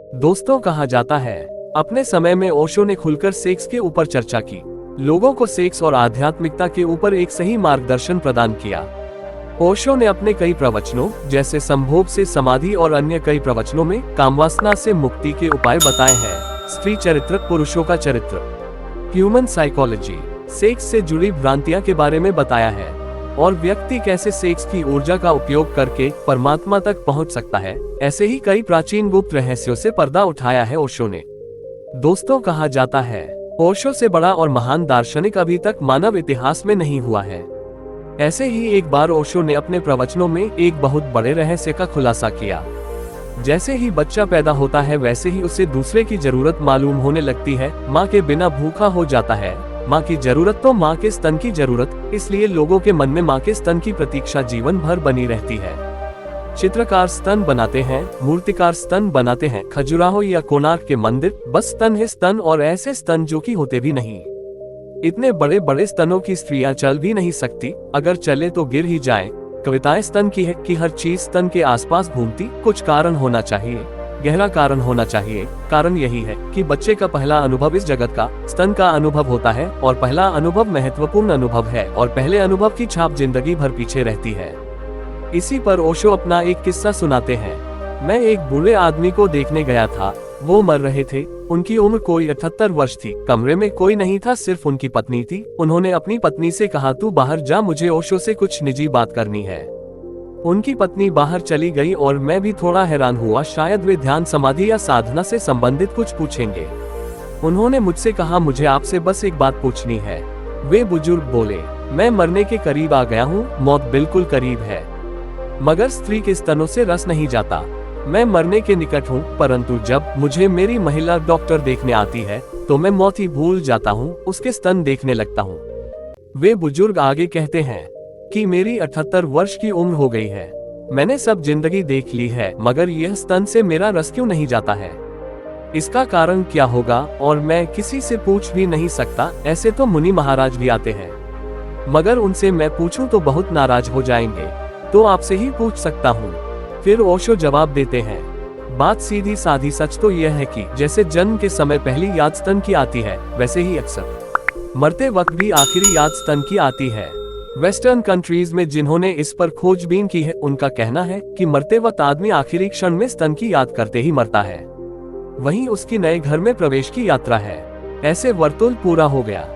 दोस्तों, कहा जाता है अपने समय में ओशो ने खुलकर सेक्स के ऊपर चर्चा की, लोगों को सेक्स और आध्यात्मिकता के ऊपर एक सही मार्गदर्शन प्रदान किया। ओशो ने अपने कई प्रवचनों जैसे संभोग से समाधि और अन्य कई प्रवचनों में कामवासना से मुक्ति के उपाय बताए हैं। स्त्री चरित्र, पुरुषों का चरित्र, ह्यूमन साइकोलॉजी, सेक्स से जुड़ी भ्रांतियां के बारे में बताया है और व्यक्ति कैसे सेक्स की ऊर्जा का उपयोग करके परमात्मा तक पहुंच सकता है। ऐसे ही कई प्राचीन गुप्त रहस्यों से पर्दा उठाया है ओशो ने। दोस्तों, कहा जाता है ओशो से बड़ा और महान दार्शनिक अभी तक मानव इतिहास में नहीं हुआ है। ऐसे ही एक बार ओशो ने अपने प्रवचनों में एक बहुत बड़े रहस्य का खुलासा किया। जैसे ही बच्चा पैदा होता है वैसे ही उसे दूसरे की जरूरत मालूम होने लगती है। माँ के बिना भूखा हो जाता है। माँ की जरूरत तो माँ के स्तन की जरूरत, इसलिए लोगों के मन में माँ के स्तन की प्रतीक्षा जीवन भर बनी रहती है। चित्रकार स्तन बनाते हैं, मूर्तिकार स्तन बनाते हैं, खजुराहो या कोणार्क के मंदिर बस स्तन है स्तन, और ऐसे स्तन जो कि होते भी नहीं। इतने बड़े बड़े स्तनों की स्त्रियां चल भी नहीं सकती, अगर चले तो गिर ही जाए। कविताएं स्तन की है कि हर चीज स्तन के आसपास घूमती, कुछ कारण होना चाहिए, गहरा कारण होना चाहिए। कारण यही है कि बच्चे का पहला अनुभव इस जगत का स्तन का अनुभव होता है, और पहला अनुभव महत्वपूर्ण अनुभव है, और पहले अनुभव की छाप जिंदगी भर पीछे रहती है। इसी पर ओशो अपना एक किस्सा सुनाते हैं। मैं एक बूढ़े आदमी को देखने गया था, वो मर रहे थे। उनकी उम्र कोई 78 वर्ष थी। कमरे में कोई नहीं था, सिर्फ उनकी पत्नी थी। उन्होंने अपनी पत्नी से कहा, तू बाहर जा, मुझे ओशो से कुछ निजी बात करनी है। उनकी पत्नी बाहर चली गई और मैं भी थोड़ा हैरान हुआ, शायद वे ध्यान समाधि या साधना से संबंधित कुछ पूछेंगे। उन्होंने मुझसे कहा, मुझे आपसे बस एक बात पूछनी है। वे बुजुर्ग बोले, मैं मरने के करीब आ गया हूँ, मौत बिल्कुल करीब है, मगर स्त्री के स्तनों से रस नहीं जाता। मैं मरने के निकट हूँ, परंतु जब मुझे मेरी महिला डॉक्टर देखने आती है तो मैं मौत ही भूल जाता हूँ, उसके स्तन देखने लगता हूँ। वे बुजुर्ग आगे कहते हैं कि मेरी 78 वर्ष की उम्र हो गई है, मैंने सब जिंदगी देख ली है, मगर यह स्तन से मेरा रस क्यों नहीं जाता है? इसका कारण क्या होगा? और मैं किसी से पूछ भी नहीं सकता। ऐसे तो मुनि महाराज भी आते हैं, मगर उनसे मैं पूछूं तो बहुत नाराज हो जाएंगे, तो आपसे ही पूछ सकता हूँ। फिर ओशो जवाब देते हैं, बात सीधी साधी, सच तो यह है कि जैसे जन्म के समय पहली याद स्तन की आती है, वैसे ही अक्सर मरते वक्त भी आखिरी याद स्तन की आती है। वेस्टर्न कंट्रीज में जिन्होंने इस पर खोजबीन की है, उनका कहना है कि मरते वक्त आदमी आखिरी क्षण में स्तन की याद करते ही मरता है, वहीं उसकी नए घर में प्रवेश की यात्रा है। ऐसे वर्तुल पूरा हो गया।